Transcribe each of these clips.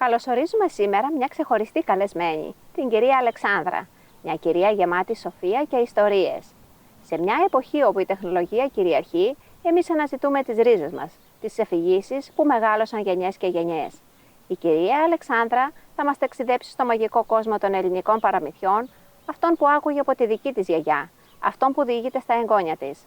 Καλωσορίζουμε σήμερα μια ξεχωριστή καλεσμένη, την κυρία Αλεξάνδρα. Μια κυρία γεμάτη σοφία και ιστορίες. Σε μια εποχή όπου η τεχνολογία κυριαρχεί, εμείς αναζητούμε τις ρίζες μας, τις αφηγήσεις που μεγάλωσαν γενιές και γενιές. Η κυρία Αλεξάνδρα θα μας ταξιδέψει στο μαγικό κόσμο των ελληνικών παραμυθιών, αυτόν που άκουγε από τη δική της γιαγιά, αυτόν που διηγείται στα εγγόνια της.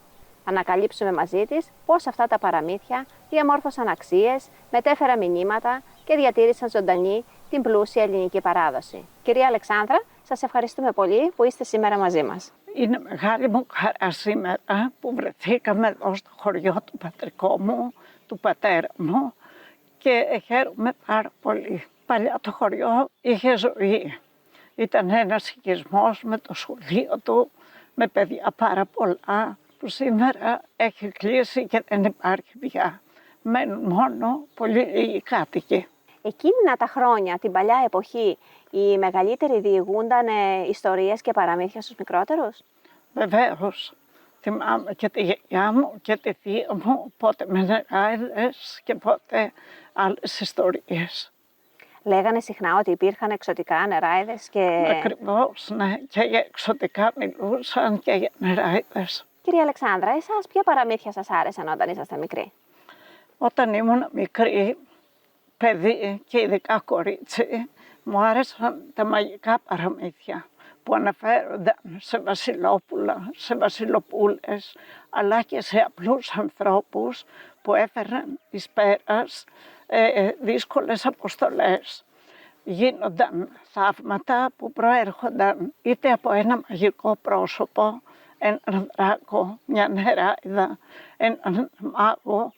Θα ανακαλύψουμε μαζί της πώς αυτά τα παραμύθια διαμόρφωσαν αξίες, μετέφεραν μηνύματα και διατήρησαν ζωντανή την πλούσια ελληνική παράδοση. Κυρία Αλεξάνδρα, σας ευχαριστούμε πολύ που είστε σήμερα μαζί μας. Είναι μεγάλη μου χαρά σήμερα που βρεθήκαμε εδώ στο χωριό του πατρικό μου, του πατέρα μου, και χαίρομαι πάρα πολύ. Παλιά το χωριό είχε ζωή. Ήταν ένας οικισμός με το σχολείο του, με παιδιά πάρα πολλά, που σήμερα έχει κλείσει και δεν υπάρχει πια. Μένουν μόνο πολύ λίγοι κάτοικοι. Εκείνα τα χρόνια, την παλιά εποχή, οι μεγαλύτεροι διηγούνταν ιστορίες και παραμύθια στους μικρότερους. Βεβαίως. Θυμάμαι και τη γιαγιά μου και τη θεία μου, πότε με νεράιδες και πότε άλλες ιστορίες. Λέγανε συχνά ότι υπήρχαν εξωτικά νεράιδες και... Ακριβώς, ναι. Και για εξωτικά μιλούσαν και για νεράιδες. Κυρία Αλεξάνδρα, εσάς ποια παραμύθια σας άρεσαν όταν ήσασταν μικροί? Όταν ήμουν μικρή, παιδί και ειδικά κορίτσι, μου άρεσαν τα μαγικά παραμύθια που αναφέρονταν σε βασιλόπουλα, σε βασιλοπούλες, αλλά και σε απλούς ανθρώπους που έφεραν εις πέρας δύσκολες αποστολές. Γίνονταν θαύματα που προέρχονταν είτε από ένα μαγικό πρόσωπο, έναν δράκο, μια νεράιδα, έναν μάγο,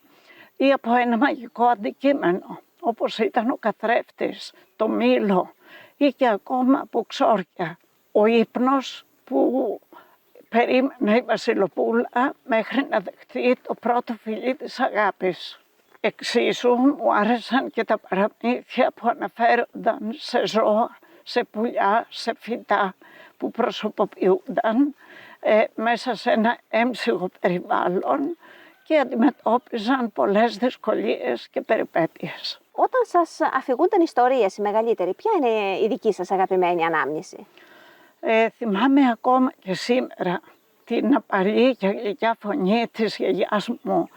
ή από ένα μαγικό αντικείμενο, όπως ήταν ο καθρέφτης, το μήλο ή και ακόμα από ξόρκια. Ο ύπνος που περίμενε η βασιλοπούλα μέχρι να δεχτεί το πρώτο φιλί της αγάπης. Εξίσου μου άρεσαν και τα παραμύθια που αναφέρονταν σε ζώα, σε πουλιά, σε φυτά που προσωποποιούνταν μέσα σε ένα έμψυχο περιβάλλον και αντιμετώπιζαν πολλές δυσκολίες και περιπέτειες. Όταν σας αφηγούνταν ιστορίες οι μεγαλύτεροι, ποια είναι η δική σας αγαπημένη ανάμνηση? Θυμάμαι ακόμα και σήμερα την απαλή και γλυκιά φωνή της γιαγιάς μου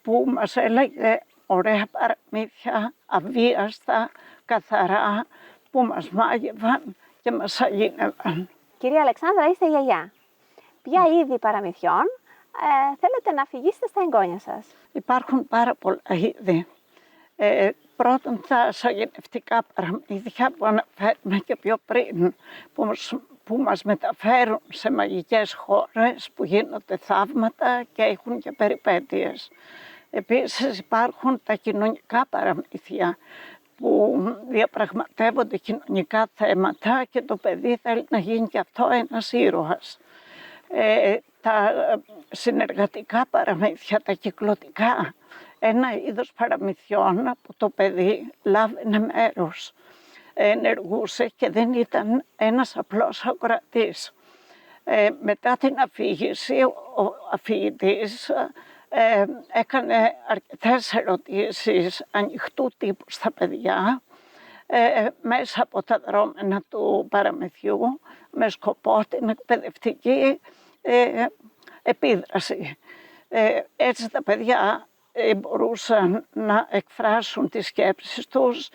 που μας έλεγε ωραία παραμύθια, αβίαστα, καθαρά, που μας μάγευαν και μας αγίνευαν. Κυρία Αλεξάνδρα, είστε γιαγιά. Ποια είδη παραμυθιών θέλετε να αφηγήσετε στα εγγόνια σας? Υπάρχουν πάρα πολλά είδη. Πρώτον, τα σαγηνευτικά παραμύθια που αναφέρουμε και πιο πριν, που μας μεταφέρουν σε μαγικές χώρες, που γίνονται θαύματα και έχουν και περιπέτειες. Επίσης υπάρχουν τα κοινωνικά παραμύθια που διαπραγματεύονται κοινωνικά θέματα και το παιδί θέλει να γίνει και αυτό ένας ήρωας. Τα συνεργατικά παραμύθια, τα κυκλωτικά, ένα είδος παραμυθιών που το παιδί λάβαινε μέρος, ενεργούσε και δεν ήταν ένας απλός ακροατής. Μετά την αφήγηση, ο αφηγητής έκανε αρκετές ερωτήσεις ανοιχτού τύπου στα παιδιά μέσα από τα δρόμενα του παραμυθιού με σκοπό την εκπαιδευτική επίδραση. Έτσι τα παιδιά μπορούσαν να εκφράσουν τις σκέψεις τους,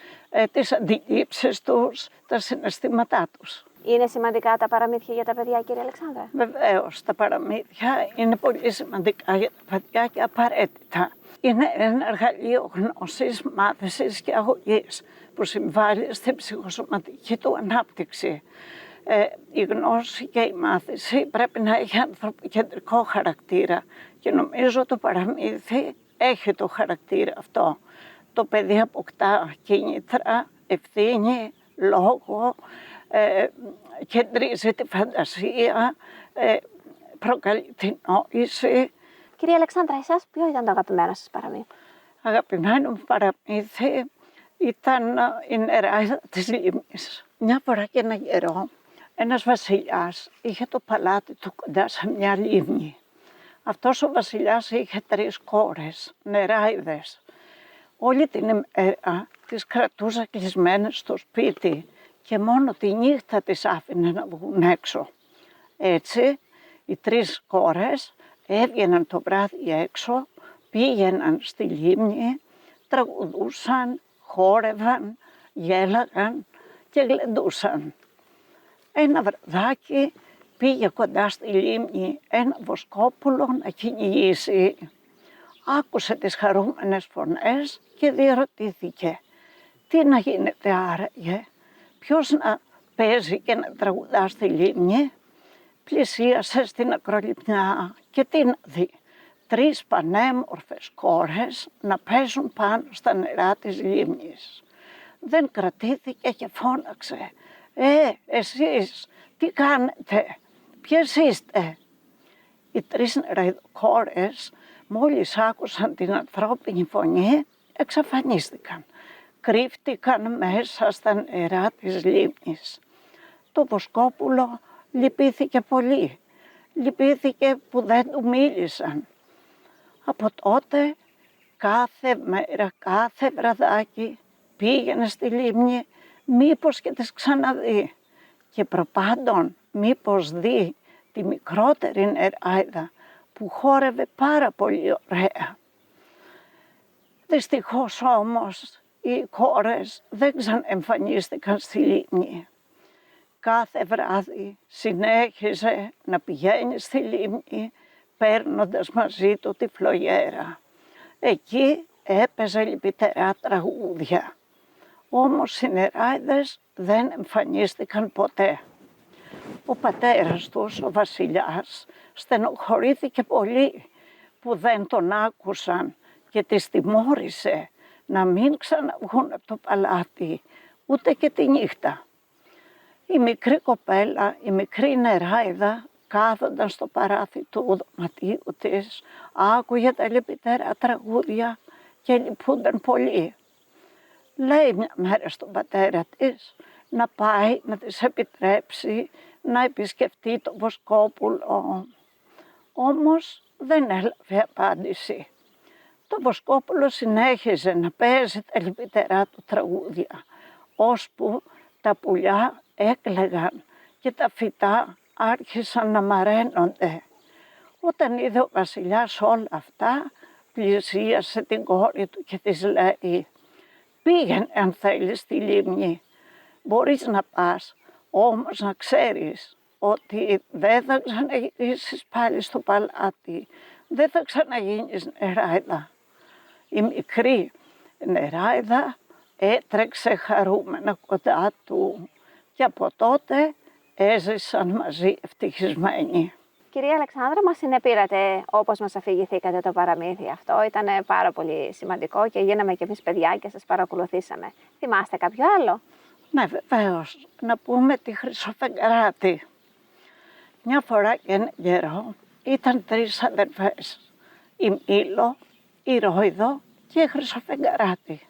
τις αντιλήψεις τους, τα συναισθήματά τους. Είναι σημαντικά τα παραμύθια για τα παιδιά, κύριε Αλεξάνδρα? Βεβαίως, τα παραμύθια είναι πολύ σημαντικά για τα παιδιά και απαραίτητα. Είναι ένα εργαλείο γνώσης, μάθησης και αγωγής που συμβάλλει στην ψυχοσωματική του ανάπτυξη. Η γνώση και η μάθηση πρέπει να έχει ανθρωποκεντρικό χαρακτήρα και νομίζω το παραμύθι έχει το χαρακτήρα αυτό. Το παιδί αποκτά κίνητρα, ευθύνη, λόγο, κεντρίζει τη φαντασία, προκαλεί την νόηση. Κυρία Αλεξάνδρα, εσάς ποιο ήταν το αγαπημένο σας παραμύθι? Αγαπημένο μου παραμύθι ήταν η νεράιδα της λίμνης. Μια φορά και ένα καιρό, ένας βασιλιάς είχε το παλάτι του κοντά σε μια λίμνη. Αυτός ο βασιλιάς είχε 3 κόρες, νεράιδες. Όλη την ημέρα τις κρατούσα κλεισμένες στο σπίτι και μόνο τη νύχτα τις άφηνε να βγουν έξω. Έτσι, οι 3 κόρες έβγαιναν το βράδυ έξω, πήγαιναν στη λίμνη, τραγουδούσαν, χόρευαν, γέλαγαν και γλεντούσαν. Ένα βραδάκι πήγε κοντά στη λίμνη ένα βοσκόπουλο να κυνηγήσει. Άκουσε τις χαρούμενες φωνές και διερωτήθηκε τι να γίνεται άραγε, ποιος να παίζει και να τραγουδά στη λίμνη. Πλησίασε στην ακρολιμνιά και τι να δει, 3 πανέμορφες κόρες να παίζουν πάνω στα νερά της λίμνης. Δεν κρατήθηκε και φώναξε εσείς τι κάνετε, ποιες είστε? Οι 3 νεραϊδοκόρες μόλις άκουσαν την ανθρώπινη φωνή εξαφανίστηκαν. Κρύφτηκαν μέσα στα νερά της λίμνης. Το βοσκόπουλο λυπήθηκε πολύ. Λυπήθηκε που δεν του μίλησαν. Από τότε κάθε μέρα, κάθε βραδάκι πήγαινε στη λίμνη μήπως και τις ξαναδεί. Και προπάντων μήπως δει τη μικρότερη νεράιδα που χόρευε πάρα πολύ ωραία. Δυστυχώς όμως οι κόρες δεν ξαναεμφανίστηκαν στη λίμνη. Κάθε βράδυ συνέχιζε να πηγαίνει στη λίμνη παίρνοντας μαζί του τη φλογέρα. Εκεί έπαιζε λυπητερά τραγούδια. Όμως οι νεράιδες δεν εμφανίστηκαν ποτέ. Ο πατέρας τους, ο βασιλιάς, στενοχωρήθηκε πολύ που δεν τον άκουσαν και τις τιμώρησε να μην ξαναβγούν από το παλάτι ούτε και τη νύχτα. Η μικρή κοπέλα, η μικρή νεράιδα κάθονταν στο παράθυρο του δωματίου της, άκουγε τα λυπητερά τραγούδια και λυπούνταν πολύ. Λέει μια μέρα στον πατέρα της να πάει να της επιτρέψει να επισκεφτεί το βοσκόπουλο. Όμως δεν έλαβε απάντηση. Το βοσκόπουλο συνέχιζε να παίζει τα λυπητερά του τραγούδια, ώσπου τα πουλιά έκλαιγαν και τα φυτά άρχισαν να μαραίνονται. Όταν είδε ο βασιλιάς όλα αυτά, πλησίασε την κόρη του και της λέει «Πήγαινε αν θέλεις στη λίμνη, μπορείς να πας, όμως να ξέρεις ότι δεν θα ξαναγυρίσεις πάλι στο παλάτι, δεν θα ξαναγίνεις νεράιδα». Η μικρή νεράιδα έτρεξε χαρούμενα κοντά του και από τότε έζησαν μαζί ευτυχισμένοι. Κυρία Αλεξάνδρα, μας συνεπήρατε όπως μας αφηγηθήκατε το παραμύθι αυτό. Ήταν πάρα πολύ σημαντικό και γίναμε κι εμείς παιδιά και σας παρακολουθήσαμε. Θυμάστε κάποιο άλλο? Ναι, βεβαίως. Να πούμε τη Χρυσοφεγγαράτη. Μια φορά και ένα καιρό ήταν 3 αδερφές. Η Μήλο, η Ρόιδο και η Χρυσοφεγγαράτη.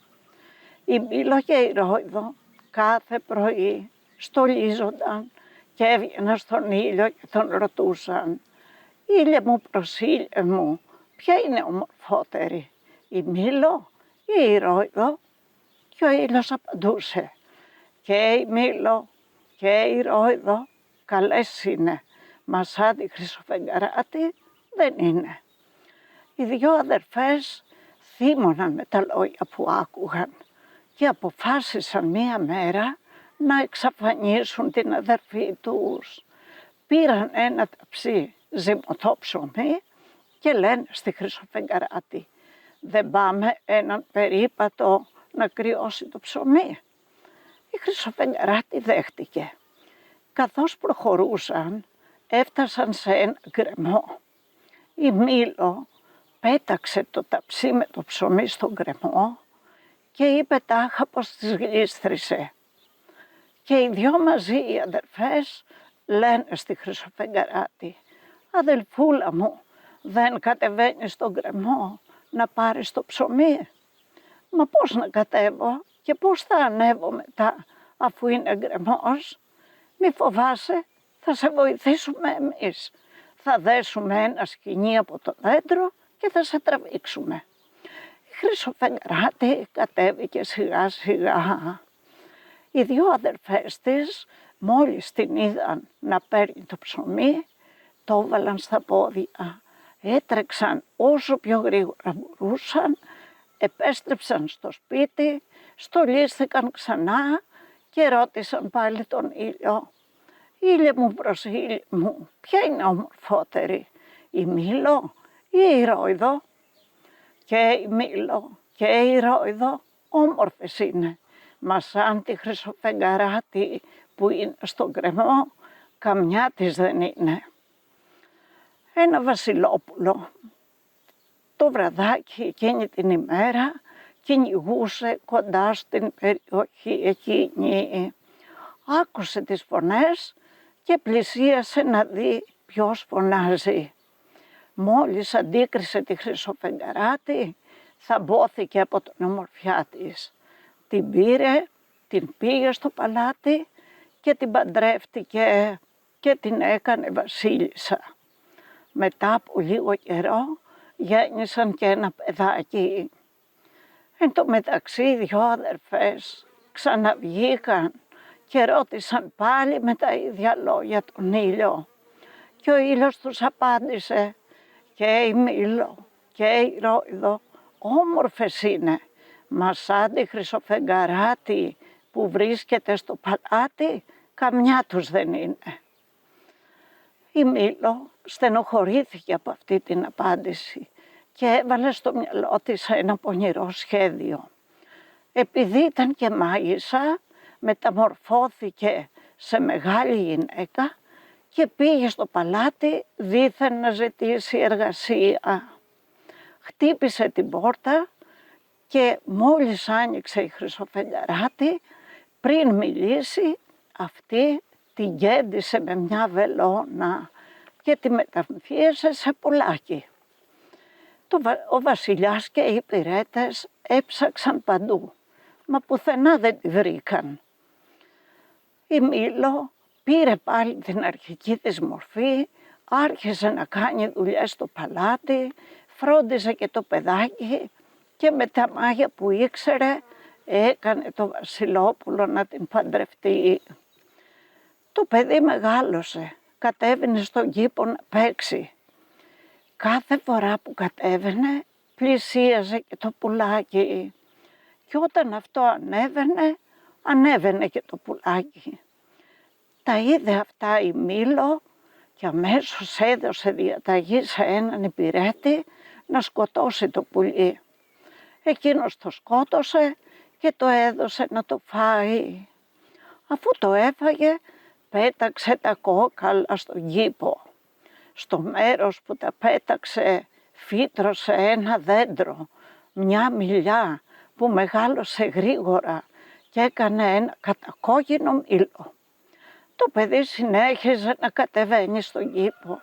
Η Μήλο και η Ρόιδο κάθε πρωί στολίζονταν και έβγαιναν στον ήλιο και τον ρωτούσαν «Ήλιε μου προς ήλιε μου, ποια είναι ομορφότερη, η Μήλο ή η Ρόιδο?» Και ο ήλιος απαντούσε «Και η Μήλο και η Ρόιδο καλές είναι, μα σαν τη Χρυσοφεγγαράτη δεν είναι». Οι 2 αδερφές θύμωναν με τα λόγια που άκουγαν και αποφάσισαν μία μέρα να εξαφανίσουν την αδερφή τους. Πήραν ένα ταψί ζυμωτό ψωμί και λένε στη Χρυσοφεγγαράτη «Δεν πάμε έναν περίπατο να κρυώσει το ψωμί?» Η Χρυσοφεγγαράτη δέχτηκε. Καθώς προχωρούσαν έφτασαν σε ένα γκρεμό. Η Μήλο πέταξε το ταψί με το ψωμί στον γκρεμό και είπε τάχα πως τις γλίστρισε. Και οι 2 μαζί οι αδερφές λένε στη Χρυσοφεγγαράτη «Αδελφούλα μου, δεν κατεβαίνεις στον γκρεμό να πάρεις το ψωμί?» «Μα πώς να κατέβω και πώς θα ανέβω μετά αφού είναι γκρεμός?» «Μη φοβάσαι, θα σε βοηθήσουμε εμείς. Θα δέσουμε ένα σκοινί από το δέντρο και θα σε τραβήξουμε». Η Χρυσοφεγγαράτη κατέβηκε σιγά σιγά. Οι δύο αδερφές της μόλις την είδαν να παίρνει το ψωμί, το έβαλαν στα πόδια. Έτρεξαν όσο πιο γρήγορα μπορούσαν, επέστρεψαν στο σπίτι, στολίστηκαν ξανά και ρώτησαν πάλι τον ήλιο. «Ήλιε μου προς ήλιε μου, ποια είναι ομορφότερη, η Μήλο ή η Ρόιδο?» «Και η Μήλο και η Ρόιδο όμορφες είναι, μα σαν τη Χρυσοφεγγαράτη που είναι στον κρεμό, καμιά της δεν είναι». Ένα βασιλόπουλο το βραδάκι εκείνη την ημέρα κυνηγούσε κοντά στην περιοχή εκείνη. Άκουσε τις φωνές και πλησίασε να δει ποιος φωνάζει. Μόλις αντίκρισε τη Χρυσοφεγγαράτη, θαμπόθηκε από την ομορφιά της. Την πήρε, την πήγε στο παλάτι και την παντρεύτηκε και την έκανε βασίλισσα. Μετά από λίγο καιρό γέννησαν και ένα παιδάκι. Εν τω μεταξύ οι δυο αδερφές ξαναβγήκαν και ρώτησαν πάλι με τα ίδια λόγια τον ήλιο. Και ο ήλιος τους απάντησε: «Και η Μήλο και η Ρόιδο όμορφες είναι, μα σαν τη Χρυσοφεγγαράτη που βρίσκεται στο παλάτι, καμιά τους δεν είναι». Η Μήλο στενοχωρήθηκε από αυτή την απάντηση και έβαλε στο μυαλό της ένα πονηρό σχέδιο. Επειδή ήταν και μάγισσα, μεταμορφώθηκε σε μεγάλη γυναίκα και πήγε στο παλάτι δήθεν να ζητήσει εργασία. Χτύπησε την πόρτα και μόλις άνοιξε η Χρυσοφεγγαράτη, πριν μιλήσει, αυτή την κέντησε με μια βελόνα και τη μεταμφίεσε σε πουλάκι. Ο βασιλιάς και οι υπηρέτες έψαξαν παντού, μα πουθενά δεν τη βρήκαν. Η Μήλο πήρε πάλι την αρχική της μορφή, άρχισε να κάνει δουλειές στο παλάτι, φρόντιζε και το παιδάκι και με τα μάγια που ήξερε έκανε το βασιλόπουλο να την παντρευτεί. Το παιδί μεγάλωσε, κατέβαινε στον κήπο να παίξει. Κάθε φορά που κατέβαινε πλησίαζε και το πουλάκι και όταν αυτό ανέβαινε και το πουλάκι. Τα είδε αυτά η Μήλο και αμέσως έδωσε διαταγή σε έναν υπηρέτη να σκοτώσει το πουλί. Εκείνος το σκότωσε και το έδωσε να το φάει. Αφού το έφαγε, πέταξε τα κόκαλα στον κήπο. Στο μέρος που τα πέταξε φύτρωσε ένα δέντρο, μια μηλιά που μεγάλωσε γρήγορα και έκανε ένα κατακόκκινο μήλο. Το παιδί συνέχιζε να κατεβαίνει στον κήπο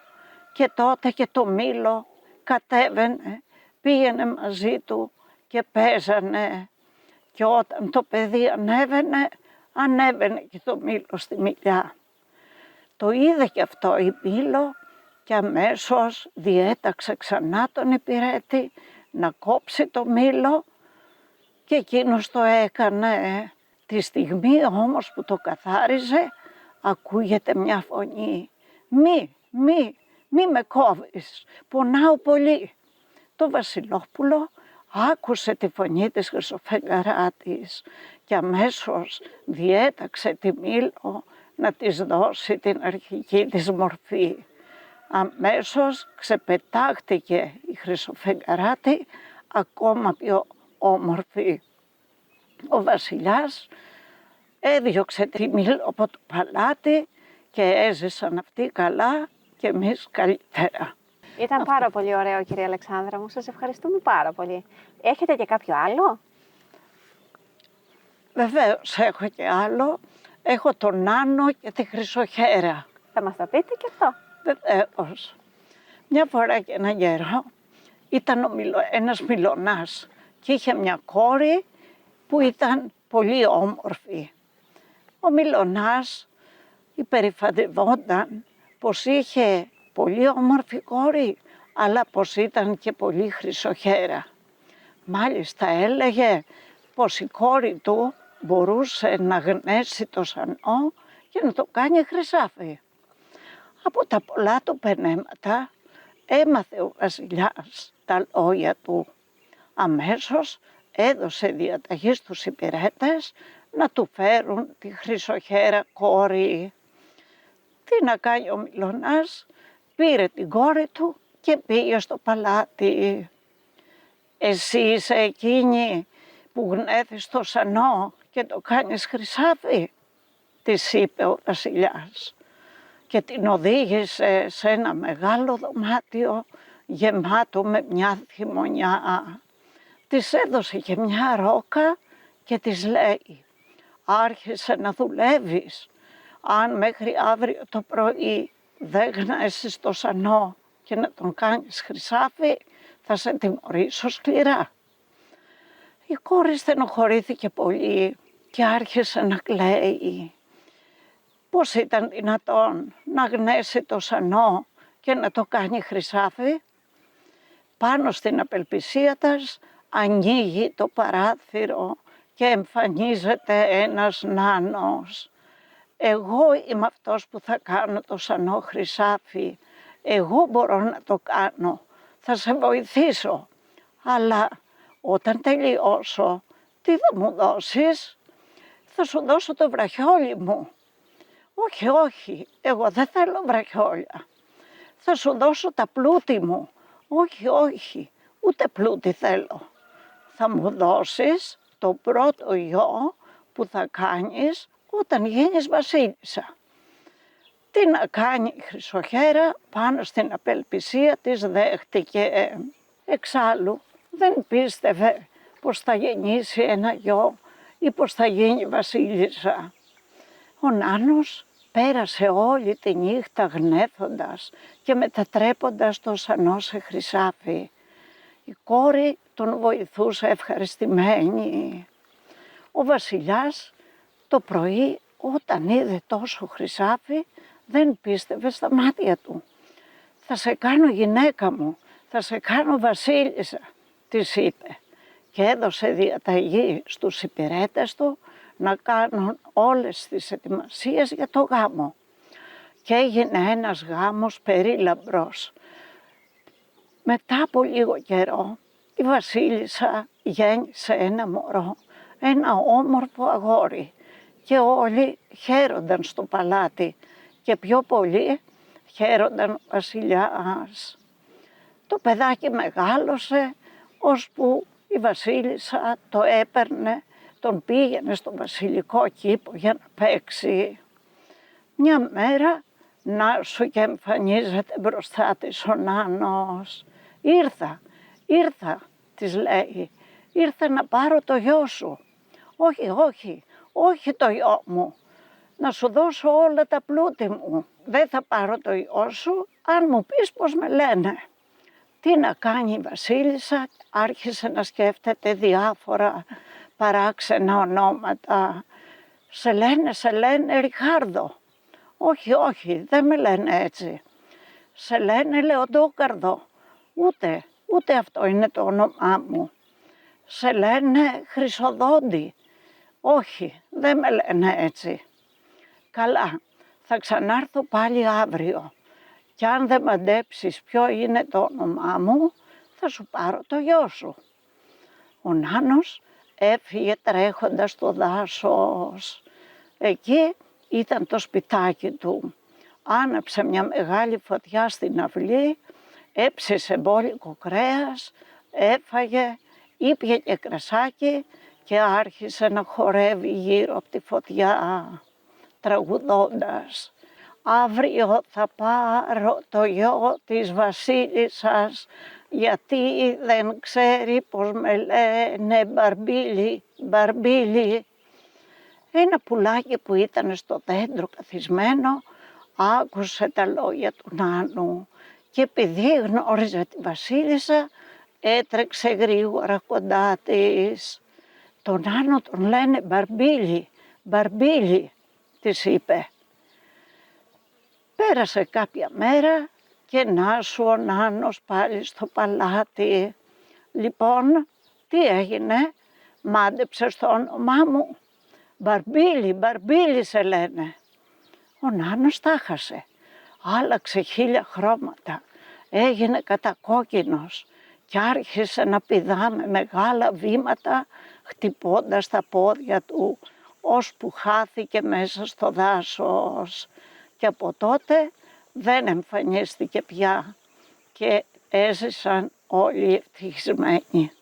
και τότε και το μήλο κατέβαινε, πήγαινε μαζί του και παίζανε. Και όταν το παιδί ανέβαινε και το μήλο στη μιλιά. Το είδε και αυτό η Μήλο και αμέσως διέταξε ξανά τον υπηρέτη να κόψει το μήλο και εκείνος το έκανε. Τη στιγμή όμως που το καθάριζε ακούγεται μια φωνή: μη με κόβεις, πονάω πολύ». Το βασιλόπουλο άκουσε τη φωνή της Χρυσοφεγγαράτης και αμέσως διέταξε τη Μήλο να της δώσει την αρχική της μορφή. Αμέσως ξεπετάχτηκε η Χρυσοφεγγαράτη ακόμα πιο όμορφη. Ο βασιλιάς έδιωξε τη Μήλο από το παλάτι και έζησαν αυτοί καλά και εμείς καλύτερα. Ήταν πάρα πολύ ωραίο, κυρία Αλεξάνδρα μου. Σας ευχαριστούμε πάρα πολύ. Έχετε και κάποιο άλλο? Βεβαίως έχω και άλλο. Έχω τον Άνω και τη Χρυσοχέρα. Θα μας τα πείτε και αυτό? Βεβαίως. Μια φορά και έναν καιρό ήταν ένας μιλωνάς και είχε μια κόρη που ήταν πολύ όμορφη. Ο μιλωνάς υπερηφανευόταν πως είχε πολύ όμορφη κόρη, αλλά πως ήταν και πολύ χρυσοχέρα. Μάλιστα έλεγε πως η κόρη του μπορούσε να γνέσει το σανό και να το κάνει χρυσάφι. Από τα πολλά του πενέματα έμαθε ο βασιλιάς τα λόγια του. Αμέσως έδωσε διαταγή στους υπηρέτες να του φέρουν τη χρυσοχέρα κόρη. Τι να κάνει ο Μιλωνάς, πήρε την κόρη του και πήγε στο παλάτι. «Εσύ είσαι εκείνη που γνέθεις το σανό και το κάνεις χρυσάφι», της είπε ο βασιλιάς, και την οδήγησε σε ένα μεγάλο δωμάτιο γεμάτο με μια θυμονιά. Της έδωσε και μια ρόκα και της λέει: «Άρχισε να δουλεύεις. Αν μέχρι αύριο το πρωί δεν γνέσεις το σανό και να τον κάνεις χρυσάφι, θα σε τιμωρήσω σκληρά». Η κόρη στενοχωρήθηκε πολύ και άρχισε να κλαίει. Πώς ήταν δυνατόν να γνέσει το σανό και να το κάνει χρυσάφι? Πάνω στην απελπισία της ανοίγει το παράθυρο και εμφανίζεται ένας νάνος. «Εγώ είμαι αυτός που θα κάνω το σανό χρυσάφι. Εγώ μπορώ να το κάνω. Θα σε βοηθήσω. Αλλά όταν τελειώσω, τι θα μου δώσεις?» «Θα σου δώσω το βραχιόλι μου». «Όχι, όχι, εγώ δεν θέλω βραχιόλια». «Θα σου δώσω τα πλούτη μου». «Όχι, όχι, ούτε πλούτη θέλω». «Θα μου δώσεις το πρώτο γιο που θα κάνεις όταν γίνεις βασίλισσα». Τι να κάνει η χρυσοχέρα, πάνω στην απελπισία της δέχτηκε. Εξάλλου δεν πίστευε πως θα γεννήσει ένα γιο ή πως θα γίνει βασίλισσα. Ο νάνος πέρασε όλη τη νύχτα γνέθοντας και μετατρέποντας το σανό σε χρυσάφι. Η κόρη τον βοηθούσε ευχαριστημένη. Ο βασιλιάς το πρωί, όταν είδε τόσο χρυσάφι, δεν πίστευε στα μάτια του. «Θα σε κάνω γυναίκα μου, θα σε κάνω βασίλισσα», της είπε, και έδωσε διαταγή στους υπηρέτες του να κάνουν όλες τις ετοιμασίες για το γάμο. Και έγινε ένας γάμος περίλαμπρος. Μετά από λίγο καιρό η βασίλισσα γέννησε ένα μωρό, ένα όμορφο αγόρι, και όλοι χαίρονταν στο παλάτι και πιο πολύ χαίρονταν ο βασιλιάς. Το παιδάκι μεγάλωσε, ώσπου η βασίλισσα το έπαιρνε, τον πήγαινε στο βασιλικό κήπο για να παίξει. Μια μέρα να σου και εμφανίζεται μπροστά της ο νάνος. Ήρθα», της λέει, «ήρθα να πάρω το γιο σου». «Όχι, όχι, όχι το γιο μου, να σου δώσω όλα τα πλούτη μου. Δεν θα πάρω το γιο σου αν μου πεις πως με λένε». Τι να κάνει η βασίλισσα, άρχισε να σκέφτεται διάφορα παράξενα ονόματα. Σε λένε Ριχάρδο». «Όχι, όχι, δεν με λένε έτσι». «Σε λένε Λεοντόκαρδο». Ούτε αυτό είναι το όνομά μου». «Σε λένε Χρυσοδόντη». «Όχι, δεν με λένε έτσι». «Καλά, θα ξανάρθω πάλι αύριο και αν δεν μαντέψεις ποιο είναι το όνομά μου, θα σου πάρω το γιο σου». Ο νάνος έφυγε τρέχοντας στο δάσος. Εκεί ήταν το σπιτάκι του. Άναψε μια μεγάλη φωτιά στην αυλή, έψησε μπόλικο κρέας, έφαγε, ήπιε και κρασάκι και άρχισε να χορεύει γύρω από τη φωτιά, τραγουδώντας: «Αύριο θα πάρω το γιο της βασίλισσας, γιατί δεν ξέρει πως με λένε Μπαρμπίλι, Μπαρμπίλι». Ένα πουλάκι που ήταν στο δέντρο καθισμένο άκουσε τα λόγια του νάνου και επειδή γνώριζε τη βασίλισσα, έτρεξε γρήγορα κοντά της. «Τον νάνο τον λένε Μπαρμπίλι, Μπαρμπίλι», της είπε. Πέρασε κάποια μέρα και να σου ο νάνος πάλι στο παλάτι. «Λοιπόν, Τι έγινε, μάντεψες το όνομά μου. Μπαρμπίλη, Μπαρμπίλη σε λένε. Ο Νάνος τα χάσε. Άλλαξε 1000 χρώματα. Έγινε κατακόκκινος και άρχισε να πηδά με μεγάλα βήματα, χτυπώντας τα πόδια του, ώσπου χάθηκε μέσα στο δάσος. Και από τότε δεν εμφανίστηκε πια και έζησαν όλοι ευτυχισμένοι.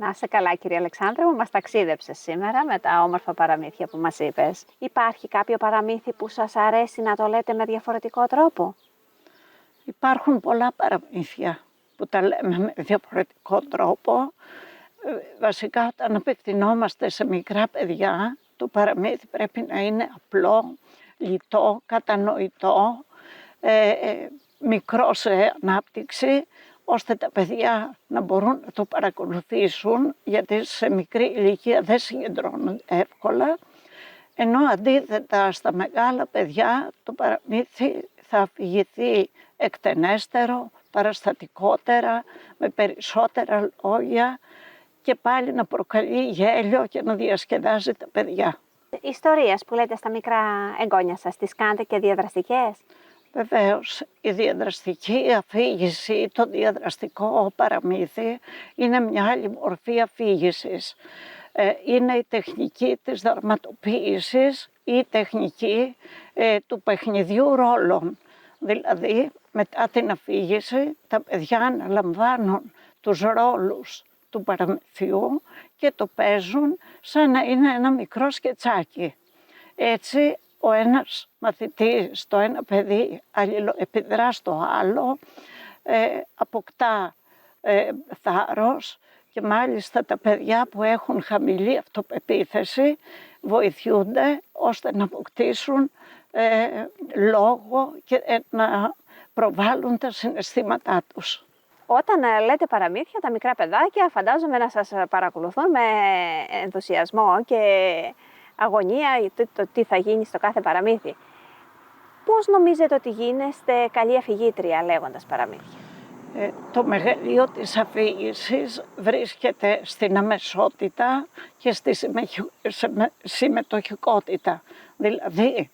Να είσαι καλά, κυρία Αλεξάνδρα μου, μας ταξίδεψες σήμερα με τα όμορφα παραμύθια που μας είπες. Υπάρχει κάποιο παραμύθι που σας αρέσει να το λέτε με διαφορετικό τρόπο? Υπάρχουν πολλά παραμύθια που τα λέμε με διαφορετικό τρόπο. Βασικά όταν απευθυνόμαστε σε μικρά παιδιά, το παραμύθι πρέπει να είναι απλό, λιτό, κατανοητό, μικρό σε ανάπτυξη, ώστε τα παιδιά να μπορούν να το παρακολουθήσουν, γιατί σε μικρή ηλικία δεν συγκεντρώνονται εύκολα. Ενώ αντίθετα στα μεγάλα παιδιά το παραμύθι θα αφηγηθεί εκτενέστερο, παραστατικότερα, με περισσότερα λόγια και πάλι να προκαλεί γέλιο και να διασκεδάζει τα παιδιά. Ιστορίες που λέτε στα μικρά εγγόνια σας, τις κάνετε και διαδραστικές? Βεβαίως, η διαδραστική αφήγηση, το διαδραστικό παραμύθι είναι μια άλλη μορφή αφήγησης. Είναι η τεχνική της δραματοποίησης ή η τεχνική του παιχνιδιού ρόλων. Δηλαδή, μετά την αφήγηση, τα παιδιά αναλαμβάνουν τους ρόλους του παραμυθιού και το παίζουν σαν να είναι ένα μικρό σκετσάκι. Έτσι, ο ένας μαθητής, το ένα παιδί αλληλοεπιδρά στο άλλο, αποκτά θάρρος και μάλιστα τα παιδιά που έχουν χαμηλή αυτοπεποίθηση βοηθούνται ώστε να αποκτήσουν λόγο και να προβάλλουν τα συναισθήματά τους. Όταν λέτε παραμύθια, τα μικρά παιδάκια φαντάζομαι να σας παρακολουθούν με ενθουσιασμό και αγωνία το τι θα γίνει στο κάθε παραμύθι. Πώς νομίζετε ότι γίνεστε καλή αφηγήτρια λέγοντας παραμύθια? Το μεγαλείο της αφήγησης βρίσκεται στην αμεσότητα και στη συμμετοχικότητα. Δηλαδή,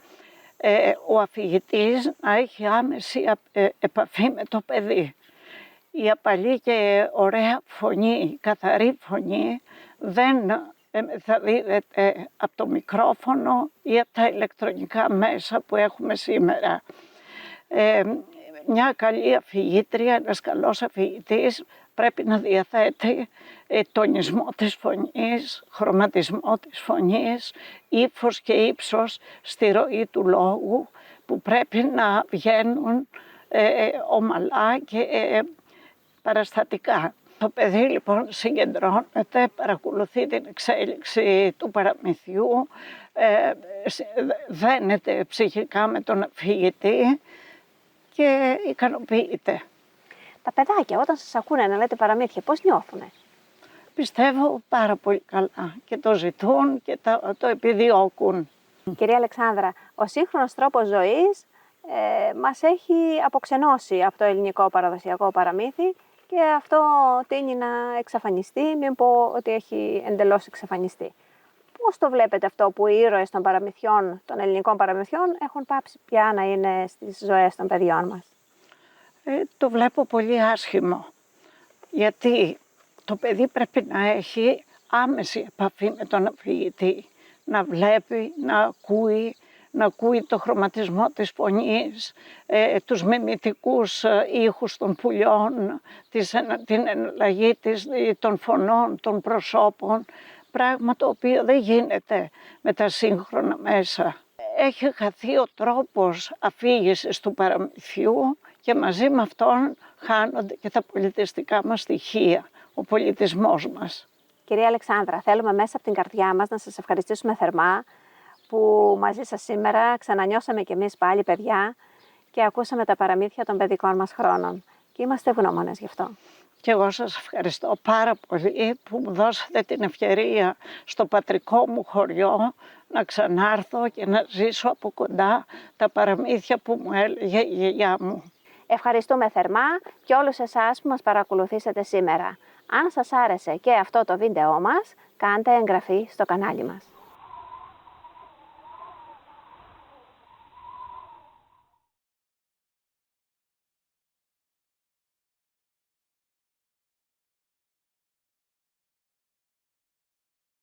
ο αφηγητής να έχει άμεση επαφή με το παιδί. Η απαλή και ωραία φωνή, καθαρή φωνή, δεν θα δίδεται από το μικρόφωνο ή από τα ηλεκτρονικά μέσα που έχουμε σήμερα. Μια καλή αφηγήτρια, ένας καλός αφηγητής πρέπει να διαθέτει τονισμό της φωνής, χρωματισμό της φωνής, ύφος και ύψος στη ροή του λόγου που πρέπει να βγαίνουν ομαλά και παραστατικά. Το παιδί λοιπόν συγκεντρώνεται, παρακολουθεί την εξέλιξη του παραμυθιού, δένεται ψυχικά με τον αφηγητή και ικανοποιείται. Τα παιδάκια όταν σας ακούνε να λέτε παραμύθια, πώς νιώθουνε? Πιστεύω πάρα πολύ καλά και το ζητούν και το επιδιώκουν. Κυρία Αλεξάνδρα, ο σύγχρονος τρόπος ζωής μας έχει αποξενώσει από το ελληνικό παραδοσιακό παραμύθι και αυτό τείνει να εξαφανιστεί, μην πω ότι έχει εντελώς εξαφανιστεί. Πώς το βλέπετε αυτό που οι ήρωες των παραμυθιών, των ελληνικών παραμυθιών, έχουν πάψει πια να είναι στις ζωές των παιδιών μας? Το βλέπω πολύ άσχημο, γιατί το παιδί πρέπει να έχει άμεση επαφή με τον αφηγητή, να βλέπει, να ακούει το χρωματισμό της φωνής, τους μιμητικούς ήχους των πουλιών, την εναλλαγή των φωνών, των προσώπων, πράγμα το οποίο δεν γίνεται με τα σύγχρονα μέσα. Έχει χαθεί ο τρόπος αφήγησης του παραμυθιού και μαζί με αυτόν χάνονται και τα πολιτιστικά μας στοιχεία, ο πολιτισμός μας. Κυρία Αλεξάνδρα, θέλουμε μέσα από την καρδιά μας να σας ευχαριστήσουμε θερμά που μαζί σας σήμερα ξανανιώσαμε κι εμείς πάλι παιδιά και ακούσαμε τα παραμύθια των παιδικών μας χρόνων. Και είμαστε ευγνώμονες γι' αυτό. Και εγώ σας ευχαριστώ πάρα πολύ που μου δώσατε την ευκαιρία στο πατρικό μου χωριό να ξανάρθω και να ζήσω από κοντά τα παραμύθια που μου έλεγε η γιαγιά μου. Ευχαριστούμε θερμά και όλους εσάς που μας παρακολουθήσατε σήμερα. Αν σας άρεσε και αυτό το βίντεό μας, κάντε εγγραφή στο κανάλι μας.